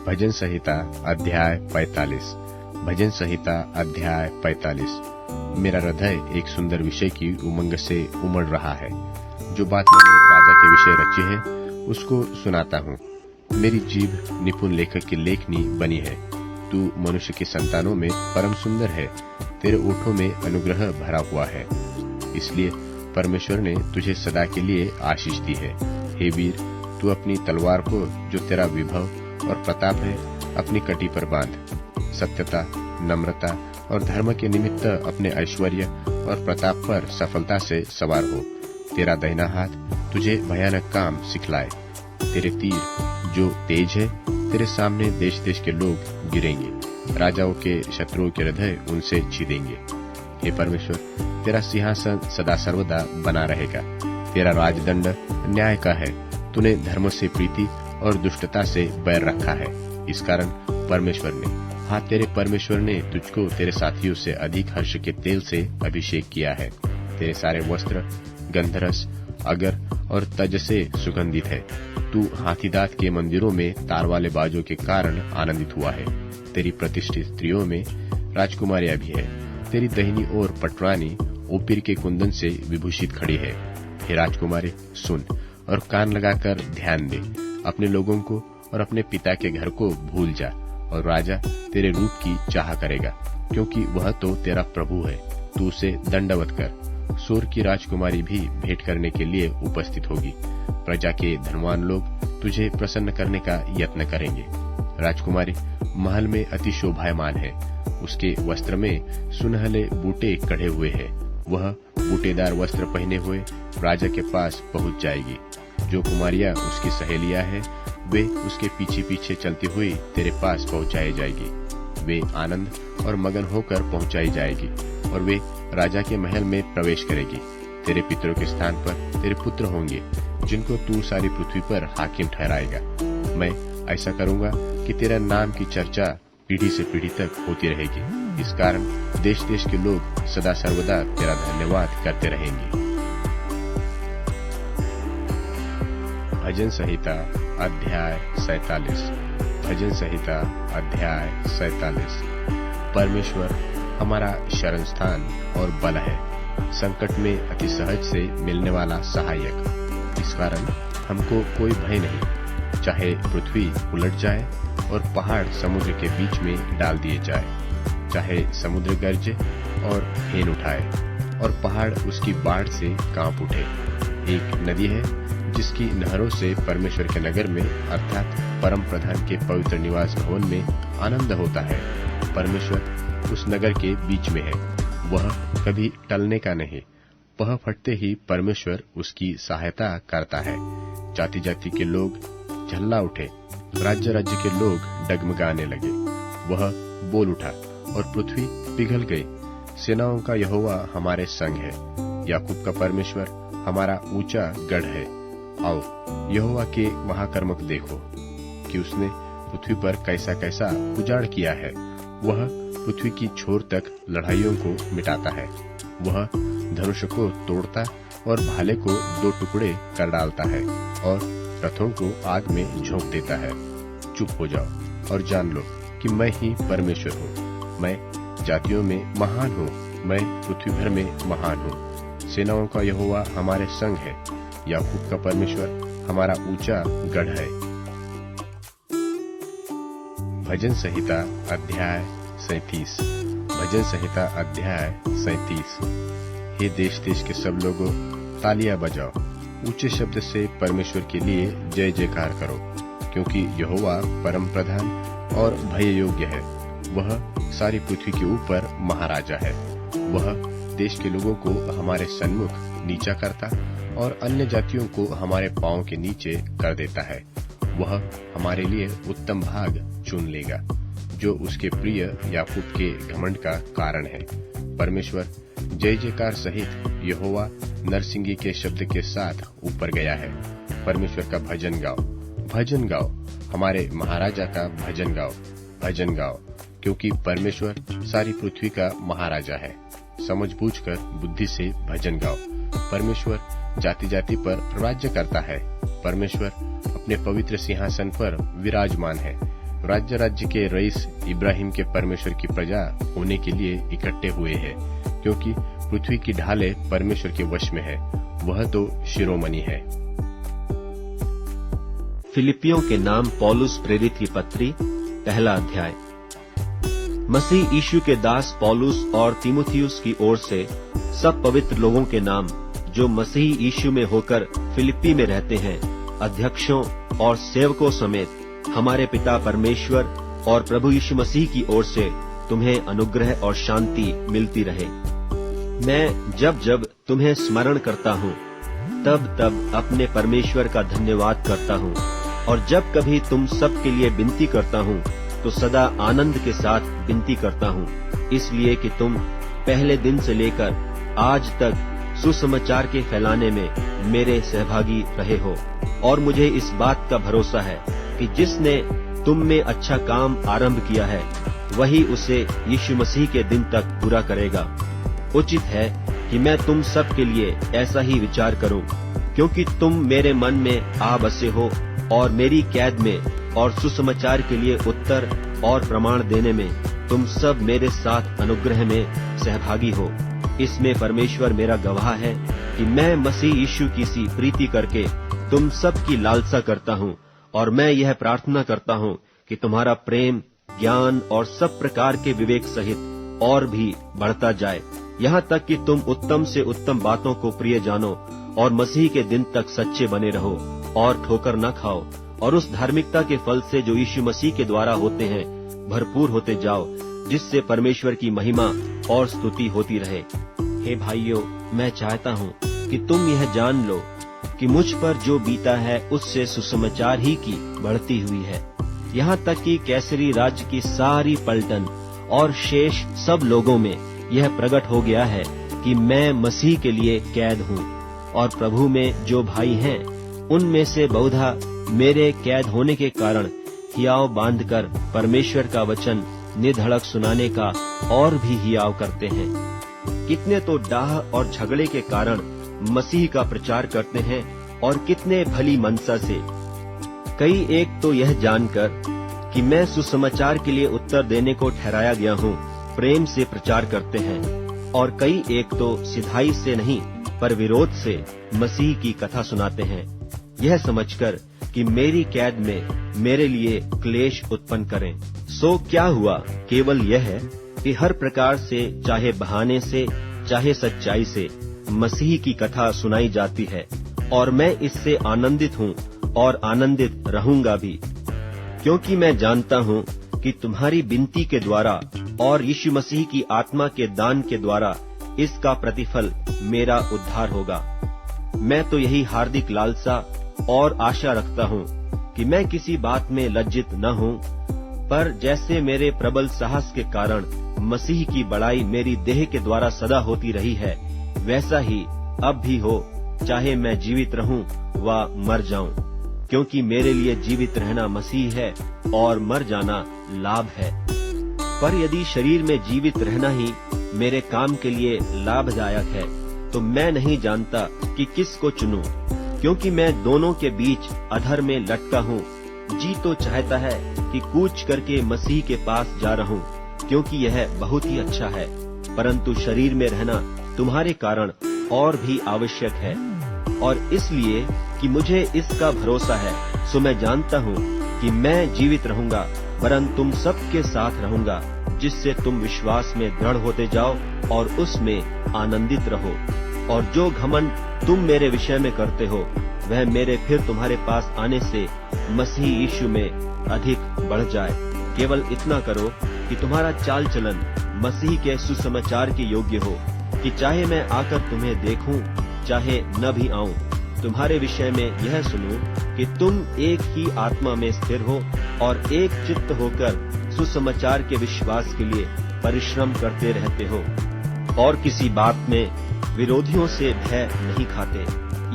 भजन संहिता अध्याय 45। भजन संहिता अध्याय 45। मेरा हृदय एक सुंदर विषय की उमंग से उमड़ रहा है। जो बात मैंने राजा के विषय रची है उसको सुनाता हूँ। मेरी जीभ निपुण लेखक की लेखनी बनी है। तू मनुष्य की संतानों में परम सुंदर है। तेरे ओठों में अनुग्रह भरा हुआ है, इसलिए परमेश्वर ने तुझे सदा के लिए आशीष दी है। हे वीर, तू अपनी तलवार को, जो तेरा विभव और प्रताप है, अपनी कटी पर बांध। सत्यता, नम्रता और धर्म के निमित्त अपने ऐश्वर्य और प्रताप पर सफलता से सवार हो। तेरा दाहिना हाथ तुझे भयानक काम सिखलाए। तेरे तीर जो तेज है, तेरे सामने देश देश के लोग गिरेंगे। राजाओं के शत्रुओं के हृदय उनसे छीदेंगे। हे परमेश्वर, तेरा सिंहासन सदा सर्वदा बना रहेगा। तेरा राजदंड न्याय का है। तूने धर्म से प्रीति और दुष्टता से बैर रखा है। इस कारण परमेश्वर ने, तेरे परमेश्वर ने तुझको तेरे साथियों से अधिक हर्ष के तेल से अभिषेक किया है। तेरे सारे वस्त्र गंधरस, अगर और तज से सुगंधित है। तू हाथीदांत के मंदिरों में तार वाले बाजों के कारण आनंदित हुआ है। तेरी प्रतिष्ठित स्त्रियों में राजकुमारियां भी है। तेरी दाहिनी ओर पटरानी ओपीर के कुंदन से विभूषित खड़ी है। हे राजकुमारी, सुन और कान लगाकर ध्यान दे। अपने लोगों को और अपने पिता के घर को भूल जा, और राजा तेरे रूप की चाह करेगा, क्योंकि वह तो तेरा प्रभु है। तू उसे दंडवत कर। सूर की राजकुमारी भी भेंट करने के लिए उपस्थित होगी। प्रजा के धनवान लोग तुझे प्रसन्न करने का यत्न करेंगे। राजकुमारी महल में अति शोभायमान है। उसके वस्त्र में सुनहले बूटे कढ़े हुए हैं। वह बूटेदार वस्त्र पहने हुए राजा के पास पहुंच जाएगी। जो कुमारियां उसकी सहेलियां हैं, वे उसके पीछे पीछे चलती हुई तेरे पास पहुंचाई जाएगी। वे आनंद और मगन होकर पहुंचाई जाएगी, और वे राजा के महल में प्रवेश करेगी। तेरे पितरों के स्थान पर तेरे पुत्र होंगे, जिनको तू सारी पृथ्वी पर हाकिम ठहराएगा। मैं ऐसा करूंगा कि तेरा नाम की चर्चा पीढ़ी से पीढ़ी तक होती रहेगी। इस कारण देश देश के लोग सदा सर्वदा तेरा धन्यवाद करते रहेंगे। भजन संहिता अध्याय 47। भजन संहिता अध्याय 47। परमेश्वर हमारा शरण स्थान और बल है, संकट में अति सहज से मिलने वाला सहायक। इस कारण हमको कोई भय नहीं। चाहे पृथ्वी उलट जाए और पहाड़ समुद्र के बीच में डाल दिए जाए, चाहे समुद्र गरजे और फेन उठाए और पहाड़ उसकी बाढ़ से कांप उठे। एक नदी है जिसकी नहरों से परमेश्वर के नगर में, अर्थात परम प्रधान के पवित्र निवास भवन में आनंद होता है। परमेश्वर उस नगर के बीच में है। वह कभी टलने का नहीं। पह फटते ही परमेश्वर उसकी सहायता करता है। जाति जाति के लोग झल्ला उठे, राज्य राज्य के लोग डगमगाने लगे। वह बोल उठा और पृथ्वी पिघल गई। सेनाओं का यहोवा हमारे संग है। याकूब का परमेश्वर हमारा ऊंचा गढ़ है। आओ, यहोवा के महाकर्मक देखो कि उसने पृथ्वी पर कैसा कैसा उजाड़ किया है। वह पृथ्वी की छोर तक लड़ाइयों को मिटाता है। वह धनुष को तोड़ता और भाले को दो टुकड़े कर डालता है, और रथों को आग में झोंक देता है। चुप हो जाओ और जान लो कि मैं ही परमेश्वर हूँ। मैं जातियों में महान हूँ। मैं पृथ्वी भर में महान हूँ। सेनाओं का यहोवा हमारे संग है। याकूब का परमेश्वर हमारा ऊंचा गढ़ है। भजन संहिता अध्याय 37। भजन संहिता अध्याय 37। हे देश देश के सब लोगों, तालियां बजाओ। ऊंचे शब्द से परमेश्वर के लिए जय जयकार करो, क्योंकि यहोवा परम प्रधान और भय योग्य है। वह सारी पृथ्वी के ऊपर महाराजा है। वह देश के लोगों को हमारे सन्मुख नीचा करता और अन्य जातियों को हमारे पांव के नीचे कर देता है। वह हमारे लिए उत्तम भाग चुन लेगा, जो उसके प्रिय याकूब के घमंड का कारण है। परमेश्वर जय जयकार सहित यहोवा नरसिंगी के शब्द के साथ ऊपर गया है। परमेश्वर का भजन गाओ, भजन गाओ। हमारे महाराजा का भजन गाओ, भजन गाओ, क्योंकि परमेश्वर सारी पृथ्वी का महाराजा है। समझ बूझकर बुद्धि से भजन गाओ। परमेश्वर जाति जाति पर राज्य करता है। परमेश्वर अपने पवित्र सिंहासन पर विराजमान है। राज्य के रईस इब्राहिम के परमेश्वर की प्रजा होने के लिए इकट्ठे हुए हैं, क्योंकि पृथ्वी की ढालें परमेश्वर के वश में है, वह तो शिरोमणि है। फिलिपियों के नाम पौलुस प्रेरित की पत्री, पहला अध्याय। मसीह यीशु के दास पौलुस और तीमुथियुस की ओर से सब पवित्र लोगों के नाम जो मसीह यीशु में होकर फिलिप्पी में रहते हैं, अध्यक्षों और सेवकों समेत हमारे पिता परमेश्वर और प्रभु यीशु मसीह की ओर से तुम्हें अनुग्रह और शांति मिलती रहे। मैं जब जब तुम्हें स्मरण करता हूँ तब तब अपने परमेश्वर का धन्यवाद करता हूँ, और जब कभी तुम सब के लिए विनती करता हूँ तो सदा आनंद के साथ विनती करता हूँ, इसलिए कि तुम पहले दिन से लेकर आज तक सुसमाचार के फैलाने में मेरे सहभागी रहे हो। और मुझे इस बात का भरोसा है कि जिसने तुम में अच्छा काम आरंभ किया है वही उसे यीशु मसीह के दिन तक पूरा करेगा। उचित है कि मैं तुम सब के लिए ऐसा ही विचार करूं, क्योंकि तुम मेरे मन में आ बसे हो और मेरी कैद में और सुसमाचार के लिए उत्तर और प्रमाण देने में तुम सब मेरे साथ अनुग्रह में सहभागी हो। इसमें परमेश्वर मेरा गवाह है कि मैं मसीह यीशु की सी प्रीति करके तुम सब की लालसा करता हूँ, और मैं यह प्रार्थना करता हूँ कि तुम्हारा प्रेम, ज्ञान और सब प्रकार के विवेक सहित और भी बढ़ता जाए, यहाँ तक कि तुम उत्तम से उत्तम बातों को प्रिय जानो और मसीह के दिन तक सच्चे बने रहो और ठोकर न खाओ, और उस धार्मिकता के फल से जो यीशु मसीह के द्वारा होते हैं भरपूर होते जाओ, जिससे परमेश्वर की महिमा और स्तुति होती रहे। हे भाइयों, मैं चाहता हूँ कि तुम यह जान लो कि मुझ पर जो बीता है उससे सुसमाचार ही की बढ़ती हुई है, यहाँ तक कि कैसरी राज्य की सारी पलटन और शेष सब लोगों में यह प्रकट हो गया है कि मैं मसीह के लिए कैद हूँ। और प्रभु में जो भाई हैं उनमें से बहुधा मेरे कैद होने के कारण हियाव बांधकर परमेश्वर का वचन निधड़क सुनाने का और भी हियाव करते हैं। कितने तो डाह और झगड़े के कारण मसीह का प्रचार करते हैं, और कितने भली मनसा से। कई एक तो यह जानकर कि मैं सुसमाचार के लिए उत्तर देने को ठहराया गया हूँ प्रेम से प्रचार करते हैं, और कई एक तो सिधाई से नहीं पर विरोध से मसीह की कथा सुनाते हैं, यह समझकर कि मेरी कैद में मेरे लिए क्लेश उत्पन्न करें। सो क्या हुआ, केवल यह है कि हर प्रकार से, चाहे बहाने से चाहे सच्चाई से, मसीह की कथा सुनाई जाती है, और मैं इससे आनंदित हूँ और आनंदित रहूंगा भी, क्योंकि मैं जानता हूँ कि तुम्हारी विनती के द्वारा और यीशु मसीह की आत्मा के दान के द्वारा इसका प्रतिफल मेरा उद्धार होगा। मैं तो यही हार्दिक लालसा और आशा रखता हूँ कि मैं किसी बात में लज्जित न हूँ, पर जैसे मेरे प्रबल साहस के कारण मसीह की बड़ाई मेरी देह के द्वारा सदा होती रही है, वैसा ही अब भी हो, चाहे मैं जीवित रहूं व मर जाऊं, क्योंकि मेरे लिए जीवित रहना मसीह है और मर जाना लाभ है। पर यदि शरीर में जीवित रहना ही मेरे काम के लिए लाभदायक है, तो मैं नहीं जानता कि किसको चुनूं, क्योंकि मैं दोनों के बीच अधर में लटका हूँ। जी तो चाहता है कि कूच करके मसीह के पास जा रहूं, क्योंकि यह बहुत ही अच्छा है, परंतु शरीर में रहना तुम्हारे कारण और भी आवश्यक है। और इसलिए कि मुझे इसका भरोसा है, सो मैं जानता हूँ कि मैं जीवित रहूंगा, वरन तुम सबके साथ रहूंगा, जिससे तुम विश्वास में दृढ़ होते जाओ और उसमें आनंदित रहो। और जो घमंड तुम मेरे विषय में करते हो, वह मेरे फिर तुम्हारे पास आने से मसीह यीशु में अधिक बढ़ जाए। केवल इतना करो कि तुम्हारा चाल चलन मसीह के सुसमाचार के योग्य हो, कि चाहे मैं आकर तुम्हें देखूं, चाहे न भी आऊं, तुम्हारे विषय में यह सुनूं कि तुम एक ही आत्मा में स्थिर हो और एक चित्त होकर सुसमाचार के विश्वास के लिए परिश्रम करते रहते हो, और किसी बात में विरोधियों से भय नहीं खाते।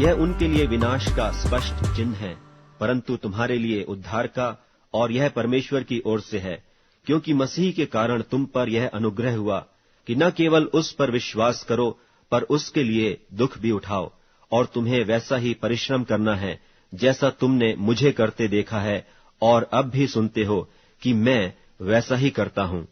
यह उनके लिए विनाश का स्पष्ट चिन्ह है, परंतु तुम्हारे लिए उद्धार का, और यह परमेश्वर की ओर से है, क्योंकि मसीह के कारण तुम पर यह अनुग्रह हुआ कि न केवल उस पर विश्वास करो, पर उसके लिए दुख भी उठाओ। और तुम्हें वैसा ही परिश्रम करना है जैसा तुमने मुझे करते देखा है, और अब भी सुनते हो कि मैं वैसा ही करता हूं।